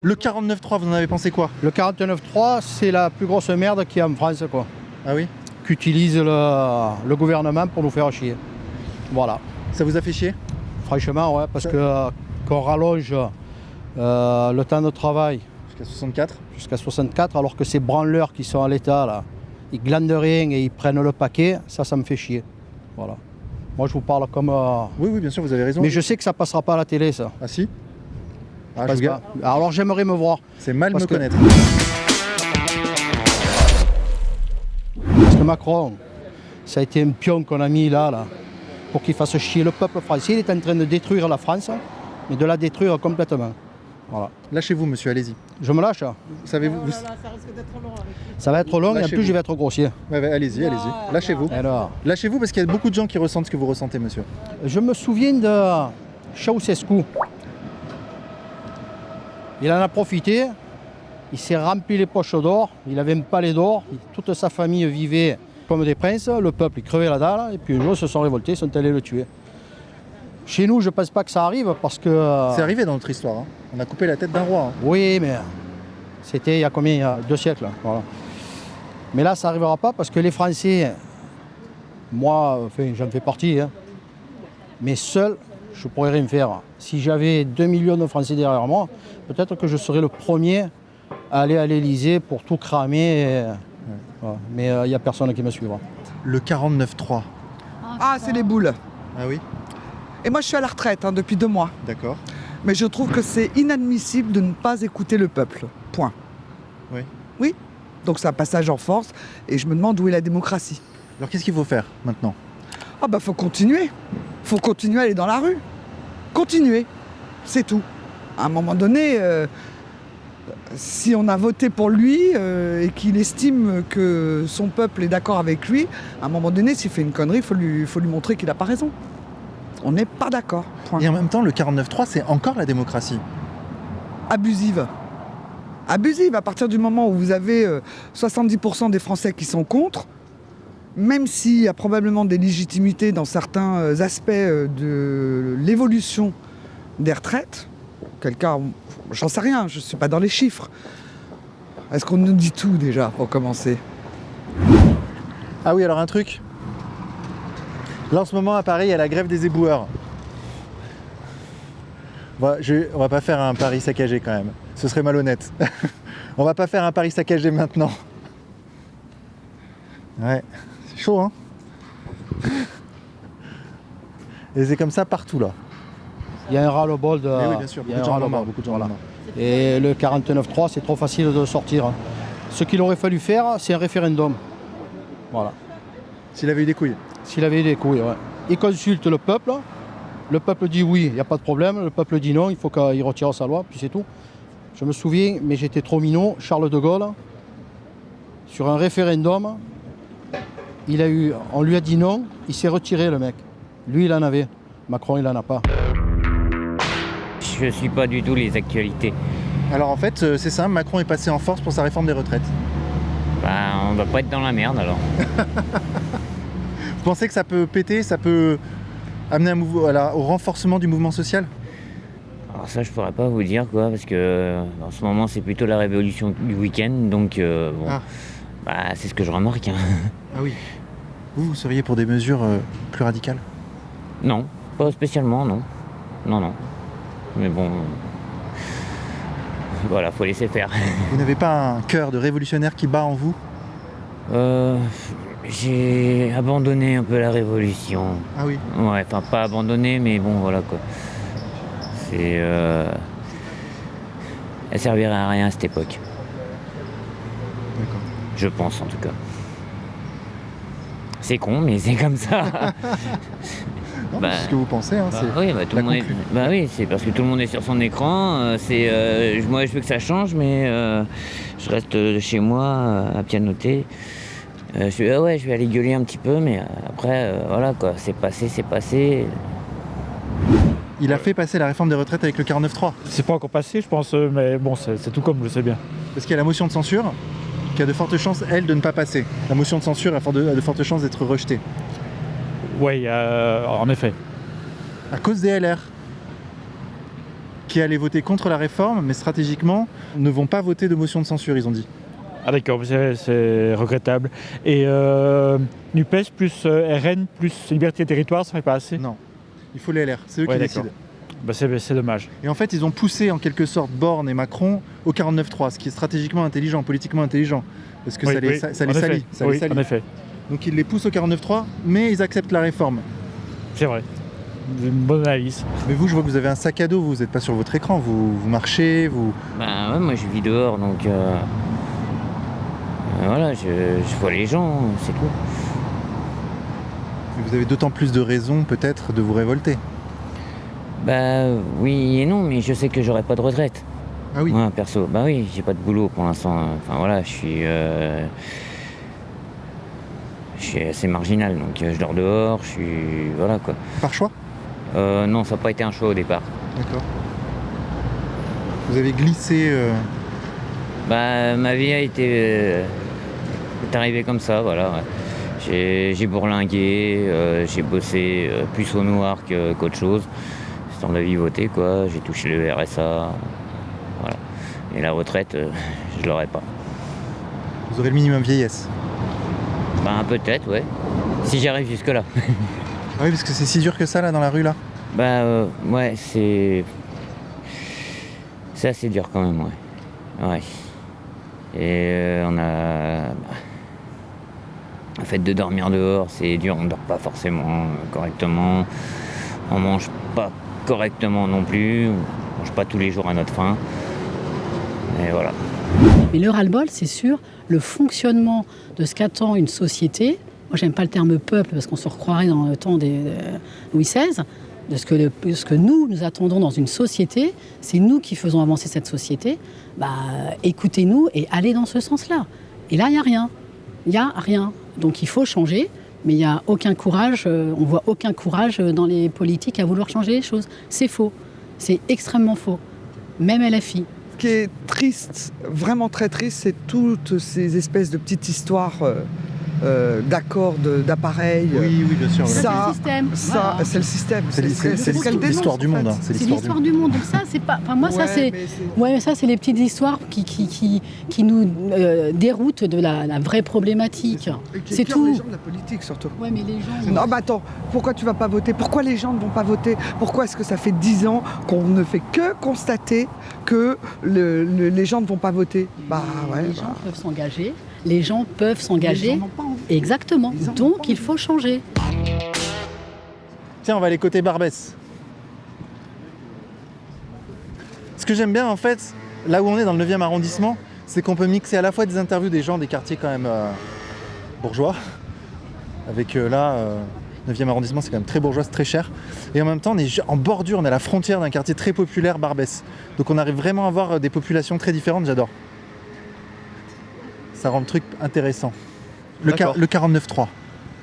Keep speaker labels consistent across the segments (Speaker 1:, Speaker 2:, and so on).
Speaker 1: Le 49.3, vous en avez pensé quoi?
Speaker 2: Le 49.3, c'est la plus grosse merde qu'il y a en France, quoi.
Speaker 1: Ah oui?
Speaker 2: Qu'utilise le gouvernement pour nous faire chier. Voilà.
Speaker 1: Ça vous a fait chier?
Speaker 2: Franchement, ouais, parce que qu'on rallonge le temps de travail
Speaker 1: Jusqu'à 64?
Speaker 2: jusqu'à 64, alors que ces branleurs qui sont à l'État, là, ils glandent rien et ils prennent le paquet, ça me fait chier. Voilà. Moi, je vous parle comme...
Speaker 1: Oui, oui, bien sûr, vous avez raison.
Speaker 2: Mais je sais que ça passera pas à la télé, ça.
Speaker 1: Ah si? Ah, je
Speaker 2: Parce
Speaker 1: vous ga-
Speaker 2: que- Alors, j'aimerais me voir.
Speaker 1: C'est mal
Speaker 2: parce
Speaker 1: me
Speaker 2: que-
Speaker 1: connaître.
Speaker 2: Parce que Macron, ça a été un pion qu'on a mis là, pour qu'il fasse chier le peuple français. Il est en train de détruire la France, mais de la détruire complètement. Voilà.
Speaker 1: Lâchez-vous, monsieur, allez-y.
Speaker 2: Je me lâche, hein.
Speaker 1: Savez-vous vous...
Speaker 3: Ça risque d'être long avec lui.
Speaker 2: Ça va être long et en
Speaker 1: Lâchez-vous.
Speaker 2: plus je vais être grossier.
Speaker 1: Ouais, allez-y, allez-y. Lâchez-vous.
Speaker 2: Alors,
Speaker 1: Lâchez-vous parce qu'il y a beaucoup de gens qui ressentent ce que vous ressentez, monsieur.
Speaker 2: je me souviens de Ceausescu. Il en a profité, il s'est rempli les poches d'or, il avait un palais d'or, toute sa famille vivait comme des princes, le peuple il crevait la dalle, et puis un jour ils se sont révoltés, ils sont allés le tuer. Chez nous, je ne pense pas que ça arrive parce que...
Speaker 1: C'est arrivé dans notre histoire. Hein. On a coupé la tête d'un roi. Hein.
Speaker 2: Oui, mais c'était il y a combien? Il y a 2 siècles. Voilà. Mais là, ça n'arrivera pas parce que les Français, moi, enfin, j'en fais partie, hein, mais seul, je ne pourrais rien faire. Si j'avais 2 millions de Français derrière moi, peut-être que je serais le premier à aller à l'Élysée pour tout cramer. Voilà. Mais il n'y a personne qui me suivra.
Speaker 1: Le 49.3.
Speaker 3: Ah, c'est les boules.
Speaker 1: Ah oui?
Speaker 3: Et moi, je suis à la retraite depuis 2 mois.
Speaker 1: D'accord.
Speaker 3: Mais je trouve que c'est inadmissible de ne pas écouter le peuple. Point.
Speaker 1: Oui.
Speaker 3: Oui. Donc c'est un passage en force. Et je me demande où est la démocratie.
Speaker 1: Alors qu'est-ce qu'il faut faire maintenant?
Speaker 3: Ah bah faut continuer. Faut continuer à aller dans la rue. Continuer. C'est tout. À un moment donné, si on a voté pour lui et qu'il estime que son peuple est d'accord avec lui, à un moment donné, s'il fait une connerie, il faut lui montrer qu'il n'a pas raison. On n'est pas d'accord. Point.
Speaker 1: Et en même temps, le 49.3, c'est encore la démocratie.
Speaker 3: Abusive. Abusive, à partir du moment où vous avez 70% des Français qui sont contre, même s'il y a probablement des légitimités dans certains aspects de l'évolution des retraites, quel cas, j'en sais rien, je ne suis pas dans les chiffres. Est-ce qu'on nous dit tout déjà, pour commencer?
Speaker 1: Ah oui, alors un truc. Là, en ce moment, à Paris, il y a la grève des éboueurs. Bon, on va pas faire un pari saccagé quand même. Ce serait malhonnête. On va pas faire un pari saccagé maintenant. Ouais, c'est chaud, hein. Et c'est comme ça partout, là.
Speaker 2: Il y a un ras-le-bol de...
Speaker 1: Mais oui, bien sûr,
Speaker 2: il y a
Speaker 1: beaucoup de
Speaker 2: un
Speaker 1: gens en ont
Speaker 2: ras-le-bol.
Speaker 1: marre, beaucoup de gens en ont marre.
Speaker 2: Et le 49.3, c'est trop facile de le sortir. Hein. Ce qu'il aurait fallu faire, c'est un référendum. Voilà.
Speaker 1: S'il avait eu des couilles.
Speaker 2: S'il avait eu des couilles, ouais. Il consulte le peuple dit oui, il n'y a pas de problème, le peuple dit non, il faut qu'il retire sa loi, puis c'est tout. Je me souviens, mais j'étais trop minot, Charles de Gaulle, sur un référendum, on lui a dit non, il s'est retiré le mec. Lui, il en avait, Macron, il en a pas.
Speaker 4: Je ne suis pas du tout les actualités.
Speaker 1: Alors en fait, c'est simple, Macron est passé en force pour sa réforme des retraites.
Speaker 4: Bah, on va pas être dans la merde alors.
Speaker 1: Vous pensez que ça peut péter, ça peut amener au renforcement du mouvement social?
Speaker 4: Alors ça, je pourrais pas vous dire quoi, parce que en ce moment, c'est plutôt la révolution du week-end, donc bon,
Speaker 1: Ah.
Speaker 4: bah, c'est ce que je remarque. Hein.
Speaker 1: Ah oui. Vous seriez pour des mesures plus radicales?
Speaker 4: Non, pas spécialement, non. Non. Mais bon, voilà, faut laisser faire.
Speaker 1: Vous n'avez pas un cœur de révolutionnaire qui bat en vous?
Speaker 4: J'ai abandonné un peu la révolution.
Speaker 1: Ah oui.
Speaker 4: Ouais, enfin pas abandonné, mais bon, voilà quoi. C'est... Elle servirait à rien à cette époque.
Speaker 1: D'accord.
Speaker 4: Je pense en tout cas. C'est con, mais c'est comme ça.
Speaker 1: Non, mais c'est ce que vous pensez, hein, c'est
Speaker 4: oui, tout
Speaker 1: la
Speaker 4: le monde est...
Speaker 1: conclusion.
Speaker 4: bah oui, c'est parce que tout le monde est sur son écran. Moi, je veux que ça change, mais je reste chez moi à pianoter. Je vais aller gueuler un petit peu, mais après, voilà quoi, c'est passé.
Speaker 1: Il a fait passer la réforme des retraites avec le 49.3.
Speaker 5: C'est pas encore passé, je pense, mais bon, c'est tout comme je le sais bien.
Speaker 1: Parce qu'il y a la motion de censure qui a de fortes chances, elle, de ne pas passer. La motion de censure a de fortes chances d'être rejetée.
Speaker 5: Oui, en effet.
Speaker 1: À cause des LR. qui allaient voter contre la réforme, mais stratégiquement ne vont pas voter de motion de censure, ils ont dit.
Speaker 5: Ah d'accord, c'est regrettable. Et NUPES plus RN plus Liberté et Territoire, ça ne fait pas assez?
Speaker 1: Non, il faut les LR, c'est eux
Speaker 5: Ouais,
Speaker 1: qui
Speaker 5: d'accord.
Speaker 1: décident.
Speaker 5: Bah, c'est dommage.
Speaker 1: Et en fait, ils ont poussé en quelque sorte Borne et Macron au 49-3, ce qui est stratégiquement intelligent, politiquement intelligent, parce que
Speaker 5: Oui,
Speaker 1: ça les,
Speaker 5: oui,
Speaker 1: ça
Speaker 5: en
Speaker 1: les
Speaker 5: effet.
Speaker 1: salit. Ça les
Speaker 5: Oui,
Speaker 1: salit.
Speaker 5: en effet,
Speaker 1: Donc ils les poussent au 49-3, mais ils acceptent la réforme.
Speaker 5: c'est vrai. Une bonne analyse.
Speaker 1: Mais vous, je vois que vous avez un sac à dos, vous n'êtes pas sur votre écran, vous marchez, vous...
Speaker 4: Ben ouais, moi je vis dehors, donc voilà, je vois les gens, c'est tout.
Speaker 1: Vous avez d'autant plus de raisons peut-être de vous révolter.
Speaker 4: Bah oui et non, mais je sais que j'aurai pas de retraite.
Speaker 1: Ah oui.
Speaker 4: Moi perso, bah oui, j'ai pas de boulot pour l'instant. Enfin voilà, je suis assez marginal, donc je dors dehors, je suis... voilà quoi.
Speaker 1: Par choix?
Speaker 4: Non, ça n'a pas été un choix au départ.
Speaker 1: D'accord. Vous avez glissé...
Speaker 4: Bah ma vie a été... est arrivée comme ça, voilà. Ouais. J'ai bourlingué, j'ai bossé plus au noir qu'autre chose. Histoire de vivoter quoi, j'ai touché le RSA. Voilà. Et la retraite, je l'aurai pas.
Speaker 1: Vous aurez le minimum vieillesse.
Speaker 4: Ben peut-être, ouais. Si j'arrive jusque-là.
Speaker 1: Ah oui, parce que c'est si dur que ça là dans la rue là.
Speaker 4: Bah ouais, c'est assez dur quand même, ouais. Ouais. Et on a... Le fait de dormir dehors, c'est dur, on ne dort pas forcément correctement. On mange pas correctement non plus, on mange pas tous les jours à notre faim. Et voilà.
Speaker 6: Mais le ras-le-bol, c'est sur le fonctionnement de ce qu'attend une société. Moi, j'aime pas le terme peuple parce qu'on se recroirait dans le temps de Louis XVI. De ce que nous attendons dans une société, c'est nous qui faisons avancer cette société. Bah, écoutez-nous et allez dans ce sens-là. Et là, il n'y a rien. Il n'y a rien. Donc il faut changer, mais il n'y a aucun courage, on voit aucun courage dans les politiques à vouloir changer les choses. C'est faux. C'est extrêmement faux. Même LFI.
Speaker 3: Ce qui est triste, vraiment très triste, c'est toutes ces espèces de petites histoires d'accords, d'appareils.
Speaker 1: Oui, bien sûr.
Speaker 3: Ça,
Speaker 6: c'est le système. Voilà.
Speaker 3: C'est le système.
Speaker 1: C'est
Speaker 3: ce qu'elle dénonce,
Speaker 1: l'histoire du
Speaker 3: en
Speaker 1: monde.
Speaker 3: fait.
Speaker 1: Hein.
Speaker 6: C'est l'histoire du monde. Donc ça, c'est pas. Enfin, moi, ça, c'est. Ouais, mais ça, c'est les petites histoires qui nous déroutent de la vraie problématique. C'est tout.
Speaker 3: Les gens de la politique, surtout.
Speaker 6: Ouais, mais les gens.
Speaker 3: Non, mais attends, pourquoi tu vas pas voter? Pourquoi les gens ne vont pas voter? Pourquoi est-ce que ça fait 10 ans qu'on ne fait que constater que les gens ne vont pas voter? Bah ouais.
Speaker 6: Les gens peuvent s'engager. Les gens peuvent s'engager.
Speaker 3: Les gens n'ont pas envie.
Speaker 6: Exactement.
Speaker 3: Ils en ont
Speaker 6: Donc
Speaker 3: pas
Speaker 6: il faut changer.
Speaker 1: Tiens, on va aller côté Barbès. Ce que j'aime bien en fait, là où on est dans le 9e arrondissement, c'est qu'on peut mixer à la fois des interviews des gens des quartiers quand même bourgeois, avec 9e arrondissement, c'est quand même très bourgeois, c'est très cher. Et en même temps, on est en bordure, on est à la frontière d'un quartier très populaire, Barbès. Donc on arrive vraiment à avoir des populations très différentes, j'adore. Ça rend le truc intéressant. Le 49.3.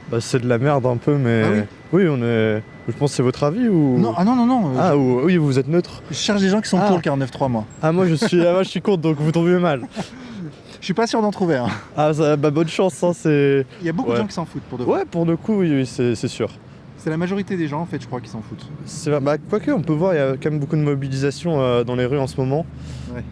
Speaker 7: Bah, c'est de la merde un peu, mais...
Speaker 1: Ah
Speaker 7: oui, on est... Je pense que c'est votre avis ou...
Speaker 1: Non, non.
Speaker 7: Ah, oui, vous êtes neutre.
Speaker 1: Je cherche des gens qui sont pour le 49.3, moi.
Speaker 7: Ah, moi je suis contre, donc vous tombez mal.
Speaker 1: Je suis pas sûr d'en trouver un.
Speaker 7: Ah, bah, bonne chance, hein, c'est...
Speaker 1: Il y a beaucoup de
Speaker 7: Ouais.
Speaker 1: gens qui s'en foutent, pour de vrai.
Speaker 7: Ouais, pour le coup, oui, c'est sûr.
Speaker 1: C'est la majorité des gens, en fait, je crois, qui s'en foutent.
Speaker 7: Quoique, on peut voir, il y a quand même beaucoup de mobilisation dans les rues en ce moment.
Speaker 1: Ouais,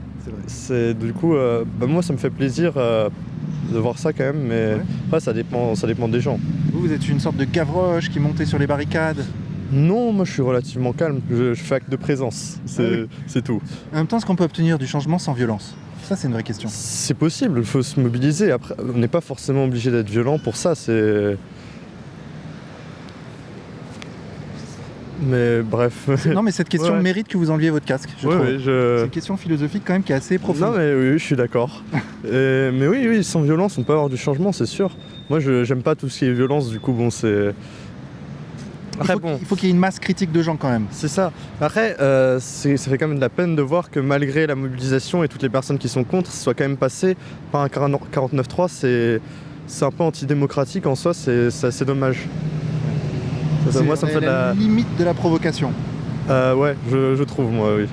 Speaker 1: c'est vrai.
Speaker 7: Du coup, moi ça me fait plaisir de voir ça quand même, mais
Speaker 1: Ouais.
Speaker 7: après ça dépend des gens.
Speaker 1: Vous êtes une sorte de Gavroche qui montait sur les barricades.
Speaker 7: Non, moi je suis relativement calme, je fais acte de présence, c'est tout.
Speaker 1: En même temps, est-ce qu'on peut obtenir du changement sans violence? Ça, c'est une vraie question.
Speaker 7: C'est possible, il faut se mobiliser. Après, on n'est pas forcément obligé d'être violent pour ça, c'est... Mais bref.
Speaker 1: Non, mais cette question
Speaker 7: Ouais.
Speaker 1: mérite que vous enleviez votre casque, je
Speaker 7: Ouais,
Speaker 1: trouve.
Speaker 7: ouais,
Speaker 1: C'est une question philosophique quand même qui est assez profonde.
Speaker 7: Non mais oui, je suis d'accord. Mais oui, sans violence, on peut avoir du changement, c'est sûr. Moi, j'aime pas tout ce qui est violence, du coup, bon, c'est... Après, bon,
Speaker 1: Il faut qu'il y ait une masse critique de gens quand même.
Speaker 7: c'est ça. Après, ça fait quand même de la peine de voir que malgré la mobilisation et toutes les personnes qui sont contre, ce soit quand même passé par un 49.3, c'est un peu antidémocratique en soi, c'est assez dommage. Moi, ça me fait de la...
Speaker 1: limite de la provocation.
Speaker 7: Ouais, je trouve, moi, oui.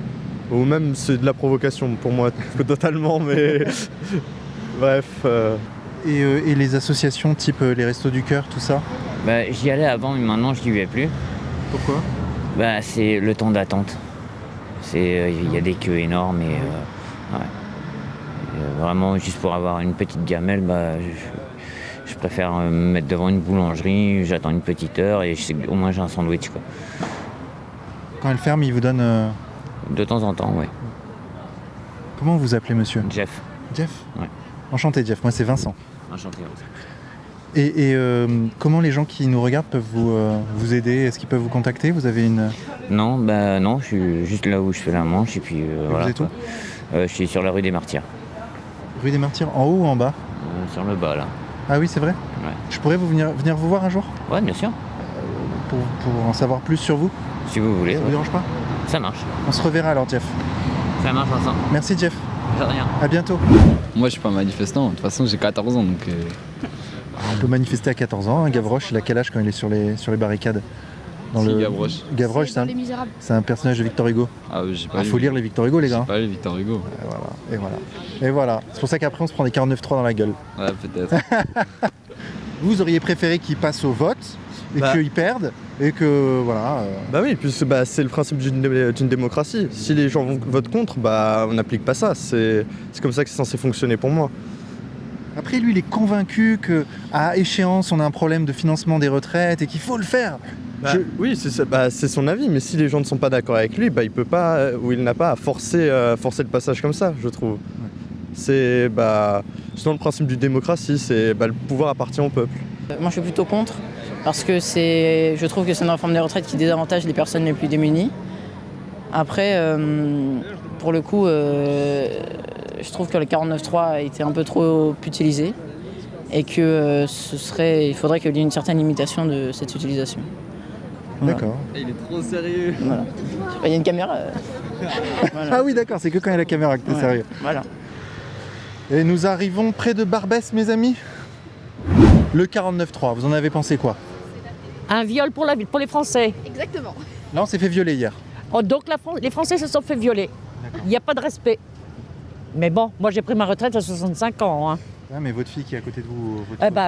Speaker 7: Ou même, c'est de la provocation pour moi, totalement, mais... Bref...
Speaker 1: Et les associations type les Restos du Cœur, tout ça?
Speaker 4: Bah, j'y allais avant, mais maintenant je n'y vais plus.
Speaker 1: Pourquoi?
Speaker 4: Bah, c'est le temps d'attente. Il y a des queues énormes et ouais. Vraiment, juste pour avoir une petite gamelle, je préfère me mettre devant une boulangerie, j'attends une petite heure et je sais qu'au moins j'ai un sandwich, quoi.
Speaker 1: Quand elle ferme, il vous donne...
Speaker 4: De temps en temps, oui.
Speaker 1: Comment vous appelez, monsieur?
Speaker 4: Jeff.
Speaker 1: Jeff?
Speaker 4: Ouais.
Speaker 1: Enchanté, Jeff. Moi, c'est Vincent.
Speaker 4: Enchanté.
Speaker 1: Et comment les gens qui nous regardent peuvent vous aider? Est-ce qu'ils peuvent vous contacter? Vous avez une...
Speaker 4: Non, non, je suis juste là où je fais la manche et puis voilà.
Speaker 1: Vous êtes où?
Speaker 4: Je suis sur la rue des Martyrs.
Speaker 1: Rue des Martyrs, en haut ou en bas?
Speaker 4: Sur le bas, là.
Speaker 1: Ah oui, c'est vrai?
Speaker 4: Ouais.
Speaker 1: Je pourrais venir vous voir un jour?
Speaker 4: Ouais, bien sûr.
Speaker 1: Pour en savoir plus sur vous?
Speaker 4: Si vous voulez.
Speaker 1: Ça vous
Speaker 4: Ouais.
Speaker 1: dérange pas?
Speaker 4: Ça marche.
Speaker 1: On se reverra alors, Jeff.
Speaker 4: Ça marche, Vincent.
Speaker 1: Merci, Jeff.
Speaker 4: De rien.
Speaker 1: À bientôt.
Speaker 8: Moi, je suis pas manifestant. De toute façon, j'ai 14 ans, donc...
Speaker 1: On peut manifester à 14 ans. Hein. Gavroche, il a quel âge quand il est sur les barricades?
Speaker 8: C'est Gavroche.
Speaker 1: Gavroche, c'est un personnage de Victor Hugo.
Speaker 8: Ah oui, j'ai pas
Speaker 1: Il
Speaker 8: lu.
Speaker 1: faut lire les Victor Hugo, les gars.
Speaker 8: J'ai pas lu Victor Hugo.
Speaker 1: Et voilà. C'est pour ça qu'après, on se prend des 49.3 dans la gueule.
Speaker 8: Ouais, peut-être.
Speaker 1: Vous auriez préféré qu'ils passent au vote et qu'ils perdent et que voilà.
Speaker 7: Bah oui, puisque c'est le principe d'une démocratie. Si les gens votent contre, on n'applique pas ça. C'est comme ça que c'est censé fonctionner pour moi.
Speaker 1: Après, lui, il est convaincu qu'à échéance, on a un problème de financement des retraites et qu'il faut le faire.
Speaker 7: Oui, c'est son avis, mais si les gens ne sont pas d'accord avec lui, il peut pas, ou il n'a pas à forcer le passage comme ça, je trouve. Ouais. C'est justement le principe d'une démocratie, c'est le pouvoir appartient au peuple.
Speaker 9: Moi, je suis plutôt contre, parce que je trouve que c'est une réforme des retraites qui désavantage les personnes les plus démunies. Après, pour le coup, je trouve que le 49.3 a été un peu trop utilisé et que il faudrait qu'il y ait une certaine limitation de cette utilisation.
Speaker 1: Voilà. D'accord.
Speaker 8: Il est trop sérieux.
Speaker 9: Voilà. Il y a une caméra.
Speaker 1: Voilà. Ah oui, d'accord, c'est que quand il y a la caméra que t'es sérieux.
Speaker 9: Voilà.
Speaker 1: Et nous arrivons près de Barbès, mes amis. Le 49.3, vous en avez pensé quoi?
Speaker 10: Un viol pour les Français.
Speaker 11: Exactement.
Speaker 1: Là, on s'est fait violer hier.
Speaker 10: Oh, donc les Français se sont fait violer. Il n'y a pas de respect. Mais bon, moi j'ai pris ma retraite à 65 ans. Hein.
Speaker 1: Ah, mais votre fille qui est à côté de vous...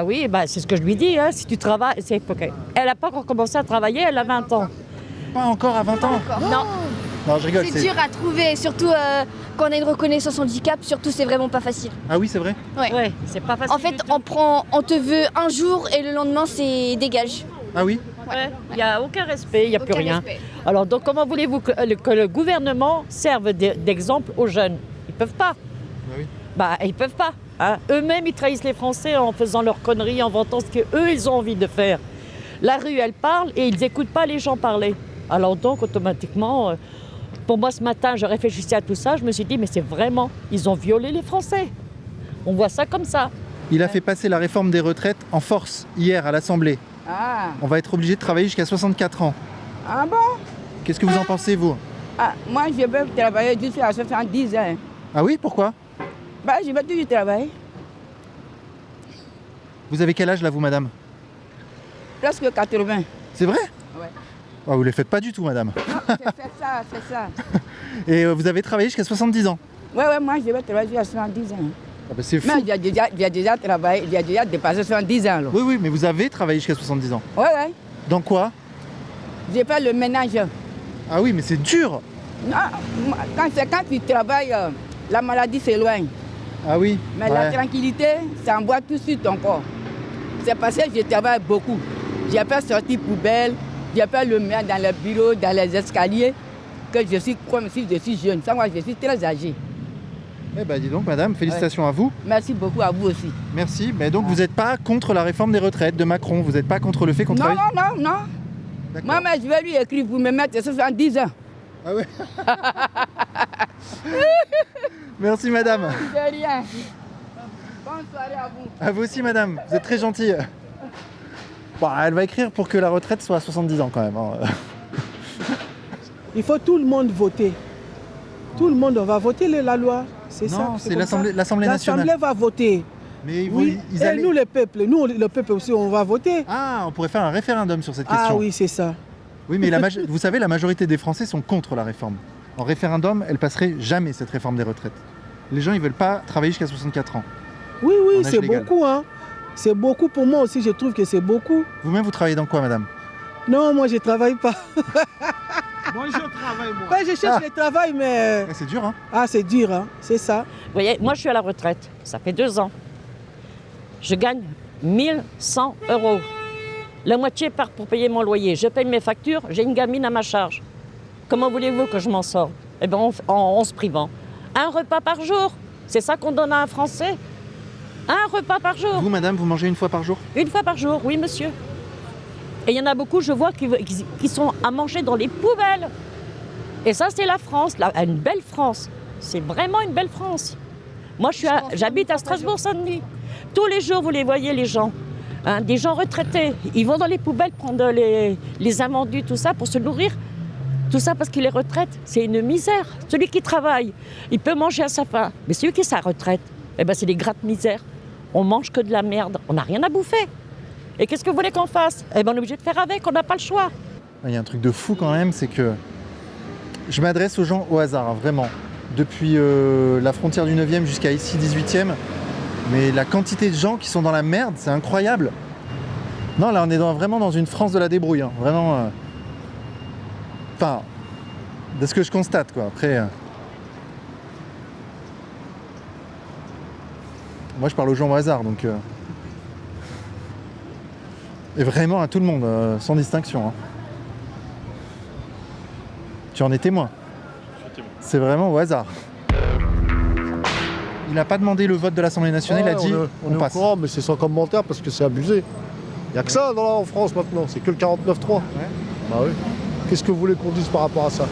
Speaker 10: Oui, c'est ce que je lui dis. Hein. Si tu travailles, c'est OK. Elle n'a pas encore commencé à travailler, elle a 20 ans.
Speaker 1: Pas encore à 20 ans?
Speaker 10: Non.
Speaker 1: Non, je rigole.
Speaker 11: C'est dur à trouver, surtout quand on a une reconnaissance handicap, surtout c'est vraiment pas facile.
Speaker 1: Ah oui, c'est vrai?
Speaker 10: Ouais, c'est pas facile.
Speaker 11: En fait, on te veut un jour et le lendemain c'est dégage.
Speaker 1: Ah oui?
Speaker 10: Ouais, il n'y a aucun respect, il n'y a plus rien.
Speaker 11: Respect.
Speaker 10: Alors donc comment voulez-vous que le gouvernement serve d'exemple aux jeunes? Ils peuvent pas.
Speaker 1: Oui.
Speaker 10: Ils peuvent pas. Hein. Eux-mêmes, ils trahissent les Français en faisant leurs conneries, en vantant ce qu'eux, ils ont envie de faire. La rue, elle parle et ils n'écoutent pas les gens parler. Alors donc, automatiquement, pour moi, ce matin, je réfléchissais à tout ça, je me suis dit, mais c'est vraiment, ils ont violé les Français. On voit ça comme ça.
Speaker 1: Il a fait passer la réforme des retraites en force hier à l'Assemblée.
Speaker 12: Ah.
Speaker 1: On va être obligé de travailler jusqu'à 64 ans.
Speaker 12: Ah bon?
Speaker 1: Qu'est-ce que vous en pensez, vous?
Speaker 12: Moi, je vais travailler jusqu'à 70 ans.
Speaker 1: Ah oui, pourquoi?
Speaker 12: Je vais toujours travailler.
Speaker 1: Vous avez quel âge, là, vous, madame?
Speaker 12: Presque 80.
Speaker 1: C'est vrai?
Speaker 12: Ouais.
Speaker 1: Ah, vous ne les faites pas du tout, madame.
Speaker 12: Non, c'est ça.
Speaker 1: Et vous avez travaillé jusqu'à 70 ans?
Speaker 12: Ouais, moi, je vais travailler jusqu'à 70 ans.
Speaker 1: Ah c'est fou.
Speaker 12: Mais j'ai déjà travaillé, j'ai déjà dépassé 70 ans. Là.
Speaker 1: Oui, mais vous avez travaillé jusqu'à 70 ans.
Speaker 12: Ouais.
Speaker 1: Dans quoi?
Speaker 12: J'ai fait le ménage.
Speaker 1: Ah oui, mais c'est dur.
Speaker 12: Non, quand tu travailles, la maladie s'éloigne.
Speaker 1: Ah oui.
Speaker 12: Mais la tranquillité, ça envoie tout de suite encore. C'est parce que je travaille beaucoup. J'ai pas sorti poubelle, j'ai pas le main dans le bureau, dans les escaliers, que je suis comme si je suis jeune. Ça, moi, je suis très âgé.
Speaker 1: Dis donc, madame, félicitations à vous.
Speaker 12: Merci beaucoup à vous aussi.
Speaker 1: Merci. Mais donc, vous n'êtes pas contre la réforme des retraites de Macron? Vous n'êtes pas contre le fait qu'on travaille?
Speaker 12: Non. Moi, je vais lui écrire pour me mettre 70 ans.
Speaker 1: Ah ouais. Merci, madame.
Speaker 12: De rien. Bonne soirée à vous.
Speaker 1: À vous aussi, madame. Vous êtes très gentille. Elle va écrire pour que la retraite soit à 70 ans quand même. Hein.
Speaker 13: Il faut tout le monde voter. Tout le monde va voter la loi. C'est ça.
Speaker 1: Non, c'est l'Assemblée nationale.
Speaker 13: L'Assemblée va voter.
Speaker 1: Mais
Speaker 13: nous, le peuple aussi, on va voter.
Speaker 1: Ah, on pourrait faire un référendum sur cette question.
Speaker 13: Ah oui, c'est ça.
Speaker 1: Oui, mais vous savez, la majorité des Français sont contre la réforme. En référendum, elle passerait jamais, cette réforme des retraites. Les gens, ils veulent pas travailler jusqu'à 64 ans.
Speaker 13: Oui, c'est beaucoup. Hein. C'est beaucoup pour moi aussi, je trouve que c'est beaucoup.
Speaker 1: Vous-même, vous travaillez dans quoi, madame?
Speaker 13: Non, moi, je travaille pas. Moi, je travaille, moi. Ouais, je cherche le travail, mais...
Speaker 1: C'est dur, hein?
Speaker 13: Ah, c'est dur, hein. C'est ça.
Speaker 10: Vous voyez, moi, je suis à la retraite. Ça fait 2 ans. Je gagne 1100 €. La moitié part pour payer mon loyer. Je paye mes factures, j'ai une gamine à ma charge. Comment voulez-vous que je m'en sorte? Eh bien, en se privant. Un repas par jour, c'est ça qu'on donne à un Français? Un repas par jour.
Speaker 1: Vous, madame, vous mangez une fois par jour?
Speaker 10: Une fois par jour, oui, monsieur. Et il y en a beaucoup, je vois, qui sont à manger dans les poubelles. Et ça, c'est la France, une belle France. C'est vraiment une belle France. Moi, j'habite à Strasbourg-Saint-Denis. Tous les jours, vous les voyez, les gens. Hein, des gens retraités. Ils vont dans les poubelles prendre les invendus, tout ça, pour se nourrir. Tout ça parce qu'il est retraite, c'est une misère. Celui qui travaille, il peut manger à sa faim. Mais celui qui est sa retraite, eh ben, c'est des gratte-misères. On mange que de la merde, on n'a rien à bouffer. Et qu'est-ce que vous voulez qu'on fasse? Eh ben, on est obligé de faire avec, on n'a pas le choix.
Speaker 1: Il y a un truc de fou quand même, c'est que je m'adresse aux gens au hasard, hein, vraiment. Depuis la frontière du 9e jusqu'à ici, 18e. Mais la quantité de gens qui sont dans la merde, c'est incroyable. Non, là, on est vraiment dans une France de la débrouille. Hein. Vraiment. Enfin, de ce que je constate, quoi. Après. Moi, je parle aux gens au hasard, donc. Et vraiment à tout le monde, sans distinction. Hein. Tu en es témoin. C'est vraiment au hasard. Il n'a pas demandé le vote de l'Assemblée nationale, il a dit
Speaker 14: on est
Speaker 1: passe.
Speaker 14: au courant, mais c'est sans commentaire parce que c'est abusé. Il n'y a que ça en France maintenant, c'est que le 49-3.
Speaker 1: Ouais.
Speaker 14: Bah oui. Qu'est-ce que vous voulez qu'on dise par rapport à ça?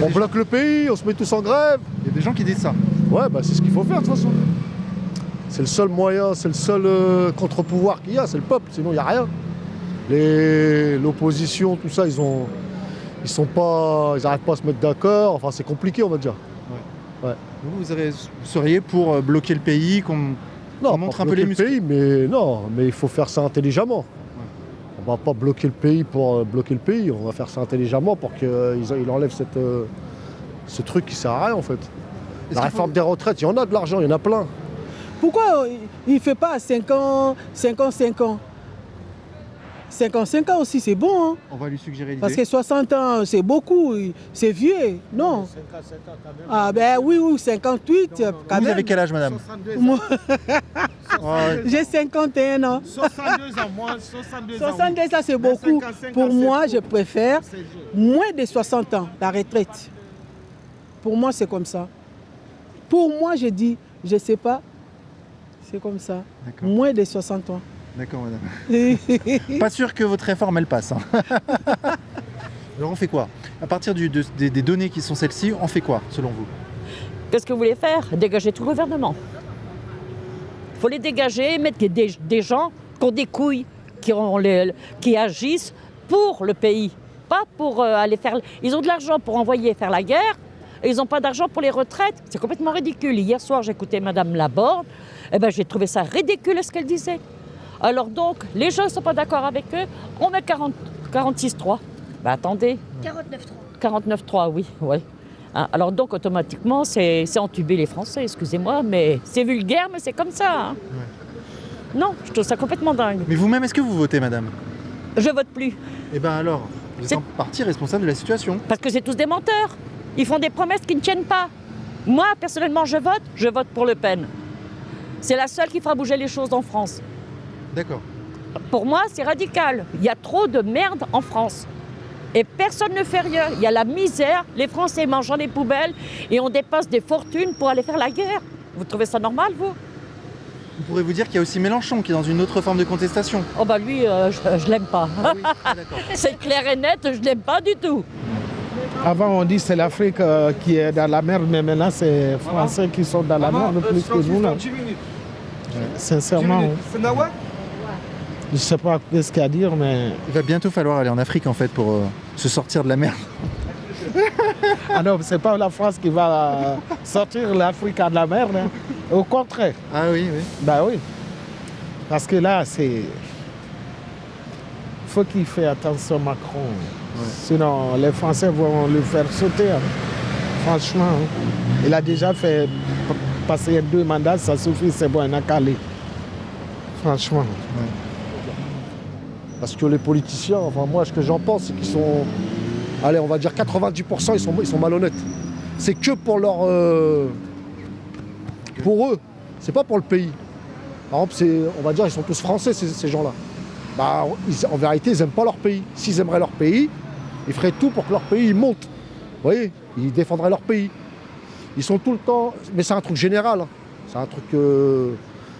Speaker 14: On bloque le pays, on se met tous en grève.
Speaker 1: Il y a des gens qui disent ça.
Speaker 14: Ouais, bah c'est ce qu'il faut faire de toute façon. C'est le seul moyen, c'est le seul contre-pouvoir qu'il y a, c'est le peuple, sinon il n'y a rien. L'opposition, tout ça, ils n'arrivent pas à se mettre d'accord, enfin c'est compliqué on va dire. Ouais.
Speaker 1: Vous seriez pour bloquer le pays, qu'on montre un peu les muscles?
Speaker 14: Pays, mais non, mais il faut faire ça intelligemment. On va pas bloquer le pays pour bloquer le pays, on va faire ça intelligemment pour qu'ils enlèvent ce truc qui sert à rien en fait. La réforme des retraites, il y en a de l'argent, il y en a plein.
Speaker 13: Pourquoi il ne fait pas 5 ans, 5 ans, 5 ans? 55 ans aussi, c'est bon. Hein?
Speaker 1: On va lui suggérer l'idée.
Speaker 13: Parce que 60 ans, c'est beaucoup, c'est vieux, non?
Speaker 14: 50 ans quand même.
Speaker 13: Ah ben oui, 58 quand même.
Speaker 1: Vous avez quel âge, madame?
Speaker 13: Moi, j'ai 51 ans.
Speaker 14: 62 ans, moi, 62 ans.
Speaker 13: 62 ans, c'est beaucoup. Pour moi, je préfère moins de 60 ans, la retraite. Pour moi, c'est comme ça. Pour moi, je dis, je ne sais pas, c'est comme ça. Moins de 60 ans.
Speaker 1: D'accord, madame. Pas sûr que votre réforme, elle passe. Hein. Alors on fait quoi? À partir des données qui sont celles-ci, on fait quoi, selon vous?
Speaker 10: Qu'est-ce que vous voulez faire? Dégager tout le gouvernement. Il faut les dégager, mettre des gens qui ont des couilles, qui agissent pour le pays. Pas pour aller faire... Ils ont de l'argent pour envoyer faire la guerre, et ils n'ont pas d'argent pour les retraites. C'est complètement ridicule. Hier soir, j'écoutais Madame Laborde, et ben, j'ai trouvé ça ridicule ce qu'elle disait. Alors donc, les gens ne sont pas d'accord avec eux, on met 46-3. Ben attendez. 49-3. 49-3, oui. Ouais. Hein, alors donc, automatiquement, c'est entuber les Français, excusez-moi, mais c'est vulgaire, mais c'est comme ça. Hein. Ouais. Non, je trouve ça complètement dingue.
Speaker 1: Mais vous-même, est-ce que vous votez, madame?
Speaker 10: Je vote plus.
Speaker 1: Eh bien alors, vous êtes en partie responsable de la situation.
Speaker 10: Parce que c'est tous des menteurs. Ils font des promesses qui ne tiennent pas. Moi, personnellement, je vote pour Le Pen. C'est la seule qui fera bouger les choses en France.
Speaker 1: D'accord.
Speaker 10: Pour moi, c'est radical. Il y a trop de merde en France. Et personne ne fait rien. Il y a la misère. Les Français mangent dans les poubelles et on dépense des fortunes pour aller faire la guerre. Vous trouvez ça normal, vous?
Speaker 1: On pourrait vous dire qu'il y a aussi Mélenchon qui est dans une autre forme de contestation.
Speaker 10: Oh bah lui, je l'aime pas.
Speaker 1: Ah oui,
Speaker 10: c'est clair et net, je l'aime pas du tout.
Speaker 15: Avant, on dit que c'est l'Afrique qui est dans la merde, mais maintenant, c'est les Français qui sont dans la merde plus que nous. Là. Sincèrement. Je ne sais pas ce qu'il y a à dire, mais...
Speaker 1: Il va bientôt falloir aller en Afrique, en fait, pour se sortir de la merde.
Speaker 15: Ah non, c'est pas la France qui va sortir l'Afrique de la merde. Hein. Au contraire.
Speaker 1: Ah oui, oui.
Speaker 15: Ben oui. Parce que là, c'est... faut qu'il fasse attention Macron. Ouais. Sinon, les Français vont le faire sauter. Hein. Franchement, hein. Il a déjà fait passer 2 mandats, ça suffit, c'est bon, il a calé. Franchement. Ouais.
Speaker 14: Parce que les politiciens, enfin moi, ce que j'en pense, c'est qu'ils sont allez, on va dire 90%, ils sont malhonnêtes. C'est que pour leur... pour eux, c'est pas pour le pays. Par exemple, on va dire ils sont tous français, ces gens-là. Bah, en vérité, ils n'aiment pas leur pays. S'ils aimeraient leur pays, ils feraient tout pour que leur pays monte. Vous voyez, ils défendraient leur pays. Ils sont tout le temps... Mais c'est un truc général. Hein. C'est un truc...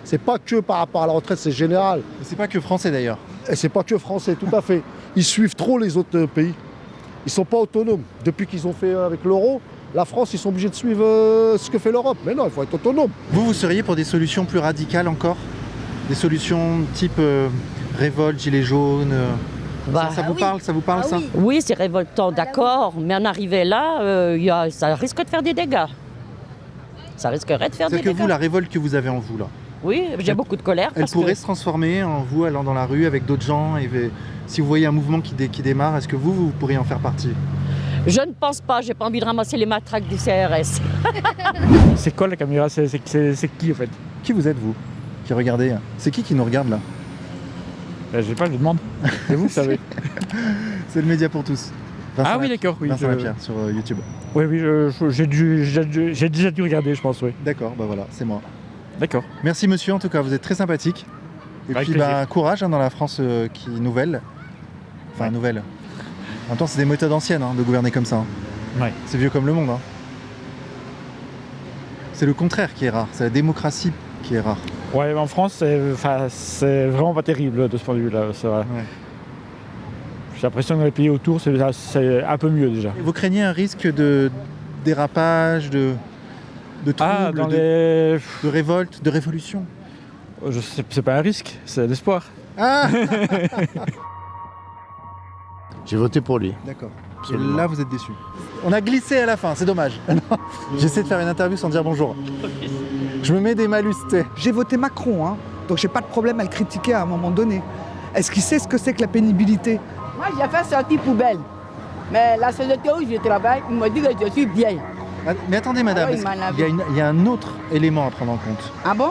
Speaker 14: C'est pas que par rapport à la retraite, c'est général.
Speaker 1: Et c'est pas que français d'ailleurs.
Speaker 14: Et c'est pas que français, tout à fait. Ils suivent trop les autres pays. Ils sont pas autonomes. Depuis qu'ils ont fait avec l'euro, la France, ils sont obligés de suivre ce que fait l'Europe. Mais non, il faut être autonome.
Speaker 1: Vous seriez pour des solutions plus radicales encore? Des solutions type révolte, gilets jaunes ça vous parle, ça vous parle ça?
Speaker 10: Oui, c'est révoltant, d'accord, mais en arriver là, ça risque de faire des dégâts. Ça risquerait de faire des dégâts.
Speaker 1: C'est-à-dire que vous, la révolte que vous avez en vous là,
Speaker 10: oui, j'ai beaucoup de colère.
Speaker 1: Elle pourrait se transformer en vous allant dans la rue avec d'autres gens et si vous voyez un mouvement qui démarre, est-ce que vous pourriez en faire partie?
Speaker 10: Je ne pense pas, j'ai pas envie de ramasser les matraques du CRS.
Speaker 5: C'est quoi la caméra? C'est qui en fait?
Speaker 1: Qui vous êtes vous qui regardez? C'est qui nous regarde là?
Speaker 5: Je sais pas, je demande. C'est vous, vous savez.
Speaker 1: C'est le média pour tous. Vincent
Speaker 5: Oui, d'accord. Oui,
Speaker 1: Vincent Lapierre sur YouTube.
Speaker 5: Oui, j'ai déjà dû regarder, je pense, oui.
Speaker 1: D'accord, bah voilà, c'est moi.
Speaker 5: D'accord.
Speaker 1: Merci monsieur, en tout cas, vous êtes très sympathique. Et
Speaker 5: avec
Speaker 1: puis courage dans la France qui nouvelle. Enfin, nouvelle. En même temps, c'est des méthodes anciennes de gouverner comme ça.
Speaker 5: Ouais.
Speaker 1: C'est vieux comme le monde. C'est le contraire qui est rare, c'est la démocratie qui est rare.
Speaker 5: Ouais, en France, c'est vraiment pas terrible de ce point de vue-là. C'est vrai. Ouais. J'ai l'impression que dans les pays autour, c'est un peu mieux déjà.
Speaker 1: Et vous craignez un risque de dérapage, de troubles, de révolte, de révolution?
Speaker 5: C'est pas un risque, c'est l'espoir.
Speaker 1: Ah
Speaker 2: J'ai voté pour lui.
Speaker 1: D'accord. Et là, vous êtes déçu. On a glissé à la fin, c'est dommage. J'essaie de faire une interview sans dire bonjour. Je me mets des malus, tu sais.
Speaker 3: J'ai voté Macron, donc j'ai pas de problème à le critiquer à un moment donné. Est-ce qu'il sait ce que c'est que la pénibilité?
Speaker 12: Moi, j'ai fait sortir poubelle. Mais la société où je travaille, il me dit que je suis bien.
Speaker 1: Mais attendez, madame, il y a un autre élément à prendre en compte.
Speaker 12: Ah bon?